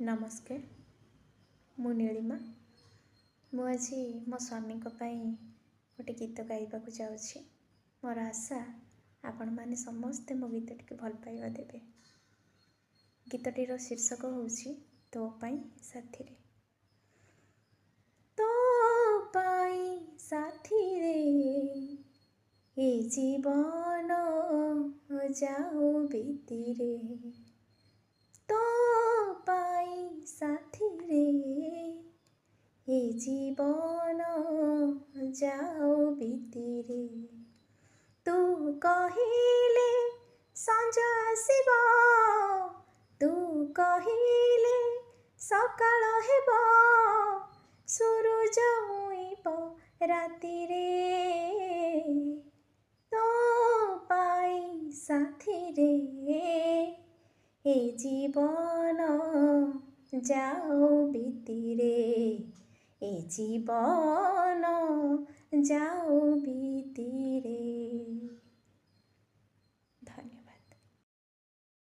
नमस्कार मु नीलिमा मु आज मो स्वामी गोटे गीत गाइबा जाऊँगी। मोर आशा आपण माने समस्ते मो गीत टी भल पाइबा देबे। गीतटीर शीर्षक होउछि तो पाई साथी रे। तो पाई साथी रे ए जीवन जाऊ बीती रे। तो पाई साथी रे ए जीवन जाऊ बीती रे। तू कहिले संज आसीब, तू कहिले सकाळ हेब, सूरज उइब राति रे। तो पाई साथी रे ए जीवन जाऊ बीती रे। ए जीवन जाऊ